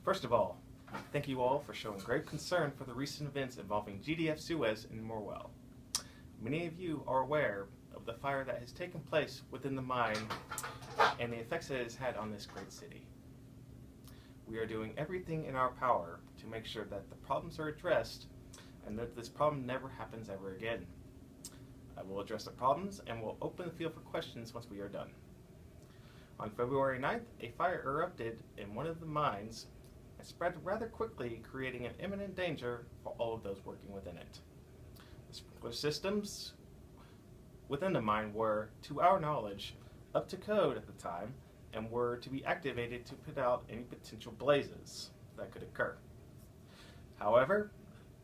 First of all, thank you all for showing great concern for the recent events involving GDF Suez and Morwell. Many of you are aware of the fire that has taken place within the mine and the effects it has had on this great city. We are doing everything in our power to make sure that the problems are addressed and that this problem never happens ever again. I will address the problems and will open the field for questions once we are done. On February 9th, a fire erupted in one of the mines and spread rather quickly, creating an imminent danger for all of those working within it. The sprinkler systems within the mine were, to our knowledge, up to code at the time and were to be activated to put out any potential blazes that could occur. However,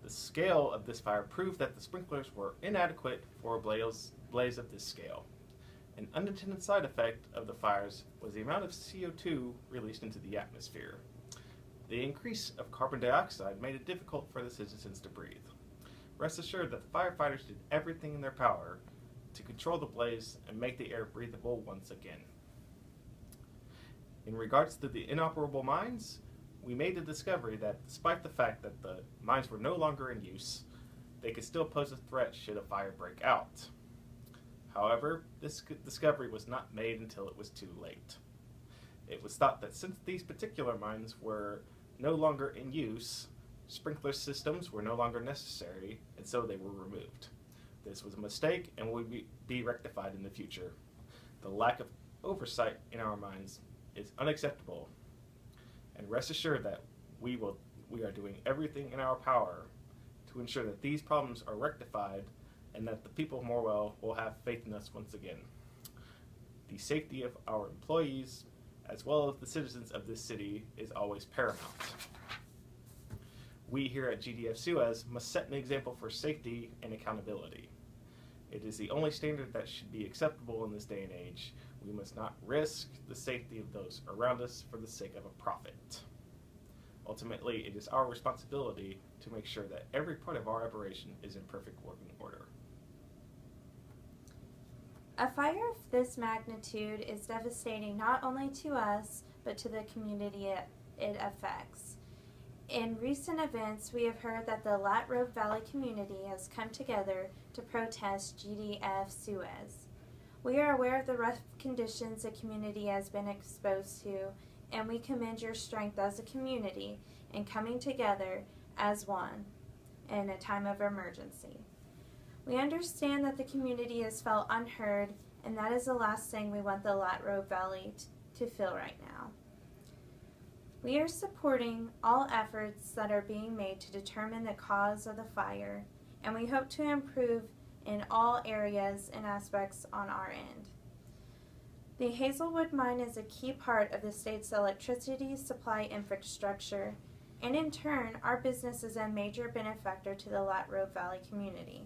the scale of this fire proved that the sprinklers were inadequate for a blaze of this scale. An unintended side effect of the fires was the amount of CO2 released into the atmosphere. The increase of carbon dioxide made it difficult for the citizens to breathe. Rest assured that the firefighters did everything in their power to control the blaze and make the air breathable once again. In regards to the inoperable mines, we made the discovery that despite the fact that the mines were no longer in use, they could still pose a threat should a fire break out. However, this discovery was not made until it was too late. It was thought that since these particular mines were no longer in use, sprinkler systems were no longer necessary, and so they were removed. This was a mistake and will be rectified in the future. The lack of oversight in our mines is unacceptable, and rest assured that we are doing everything in our power to ensure that these problems are rectified and that the people of Morwell will have faith in us once again. The safety of our employees, as well as the citizens of this city, is always paramount. We here at GDF Suez must set an example for safety and accountability. It is the only standard that should be acceptable in this day and age. We must not risk the safety of those around us for the sake of a profit. Ultimately, it is our responsibility to make sure that every part of our operation is in perfect working order. A fire of this magnitude is devastating not only to us, but to the community it affects. In recent events, we have heard that the Latrobe Valley community has come together to protest GDF Suez. We are aware of the rough conditions the community has been exposed to, and we commend your strength as a community in coming together as one in a time of emergency. We understand that the community has felt unheard, and that is the last thing we want the Latrobe Valley to feel right now. We are supporting all efforts that are being made to determine the cause of the fire, and we hope to improve in all areas and aspects on our end. The Hazelwood mine is a key part of the state's electricity supply infrastructure, and in turn, our business is a major benefactor to the Latrobe Valley community.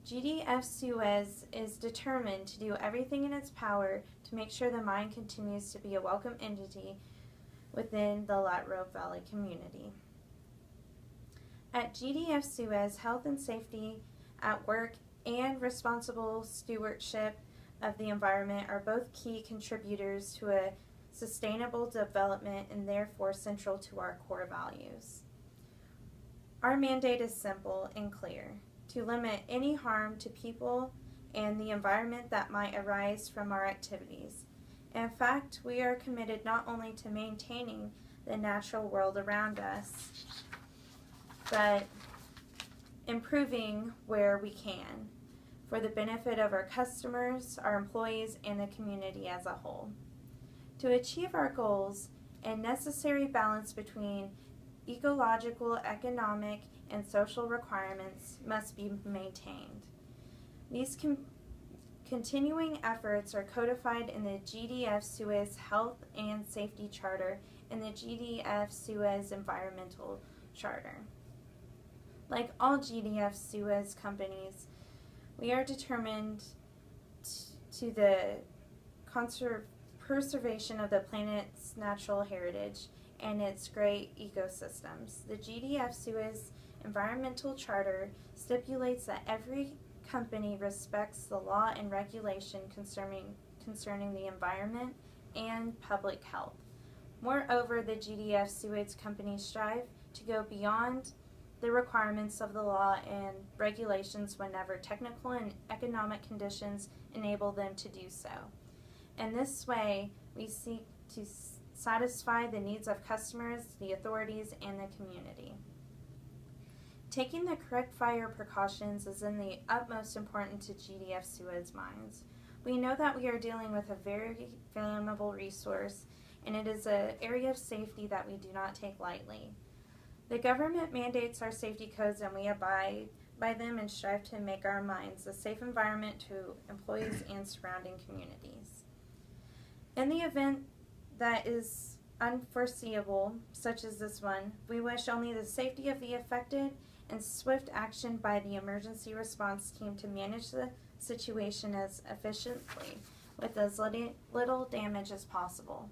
GDF Suez is determined to do everything in its power to make sure the mine continues to be a welcome entity within the Latrobe Valley community. At GDF Suez, health and safety at work and responsible stewardship of the environment are both key contributors to a sustainable development and therefore central to our core values. Our mandate is simple and clear: to limit any harm to people and the environment that might arise from our activities. In fact, we are committed not only to maintaining the natural world around us, but improving where we can for the benefit of our customers, our employees, and the community as a whole. To achieve our goals, a necessary balance between ecological, economic, and social requirements must be maintained. These continuing efforts are codified in the GDF Suez Health and Safety Charter and the GDF Suez Environmental Charter. Like all GDF Suez companies, we are determined to the preservation of the planet's natural heritage and its great ecosystems. The GDF Suez Environmental Charter stipulates that every company respects the law and regulation concerning the environment and public health. Moreover, the GDF Suez companies strive to go beyond the requirements of the law and regulations whenever technical and economic conditions enable them to do so. In this way, we seek to satisfy the needs of customers, the authorities, and the community. Taking the correct fire precautions is in the utmost importance to GDF Suez mines. We know that we are dealing with a very flammable resource, and it is an area of safety that we do not take lightly. The government mandates our safety codes, and we abide by them and strive to make our mines a safe environment to employees and surrounding communities. In the event that is unforeseeable, such as this one, we wish only the safety of the affected and swift action by the emergency response team to manage the situation as efficiently with as little damage as possible.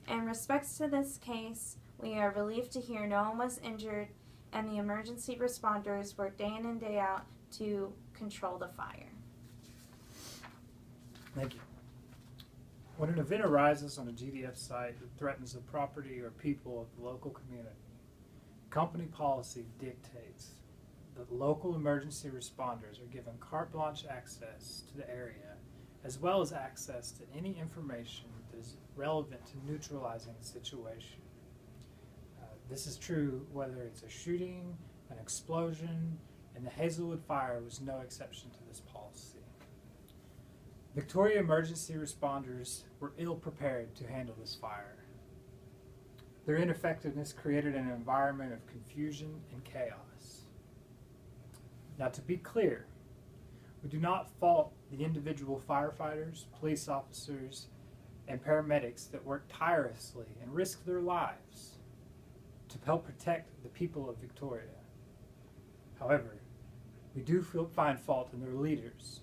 In respects to this case, we are relieved to hear no one was injured and the emergency responders work day in and day out to control the fire. Thank you. When an event arises on a GDF site that threatens the property or people of the local community, company policy dictates that local emergency responders are given carte blanche access to the area, as well as access to any information that is relevant to neutralizing the situation. This is true whether it's a shooting, an explosion, and the Hazelwood fire was no exception to this policy. Victoria emergency responders were ill prepared to handle this fire. Their ineffectiveness created an environment of confusion and chaos. Now, to be clear, we do not fault the individual firefighters, police officers, and paramedics that work tirelessly and risk their lives to help protect the people of Victoria. However, we do find fault in their leaders,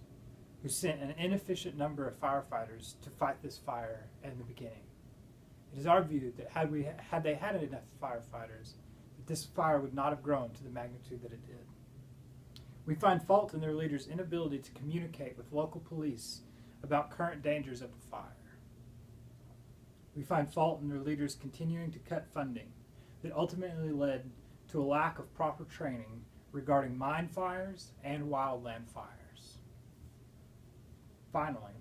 who sent an inefficient number of firefighters to fight this fire in the beginning. It is our view that had they had enough firefighters, that this fire would not have grown to the magnitude that it did. We find fault in their leaders' inability to communicate with local police about current dangers of the fire. We find fault in their leaders continuing to cut funding that ultimately led to a lack of proper training regarding mine fires and wildland fires. Finally,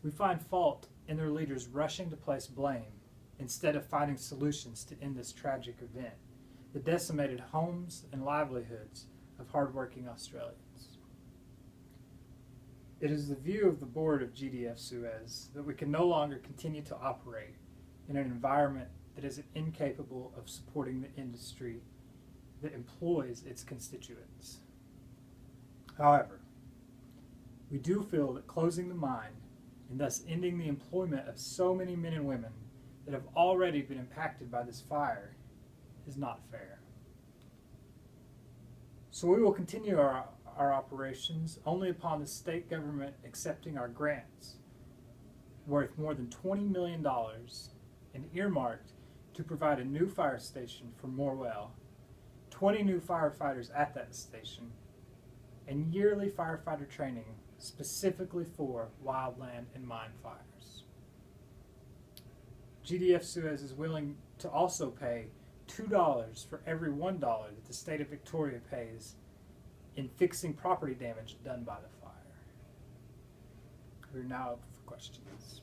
we find fault in their leaders rushing to place blame instead of finding solutions to end this tragic event that decimated homes and livelihoods of hardworking Australians. It is the view of the board of GDF Suez that we can no longer continue to operate in an environment that is incapable of supporting the industry that employs its constituents. However, we do feel that closing the mine and thus ending the employment of so many men and women that have already been impacted by this fire is not fair. So we will continue our operations only upon the state government accepting our grants worth more than $20 million and earmarked to provide a new fire station for Morwell, 20 new firefighters at that station, and yearly firefighter training specifically for wildland and mine fires. GDF Suez is willing to also pay $2 for every $1 that the state of Victoria pays in fixing property damage done by the fire. We're now open for questions.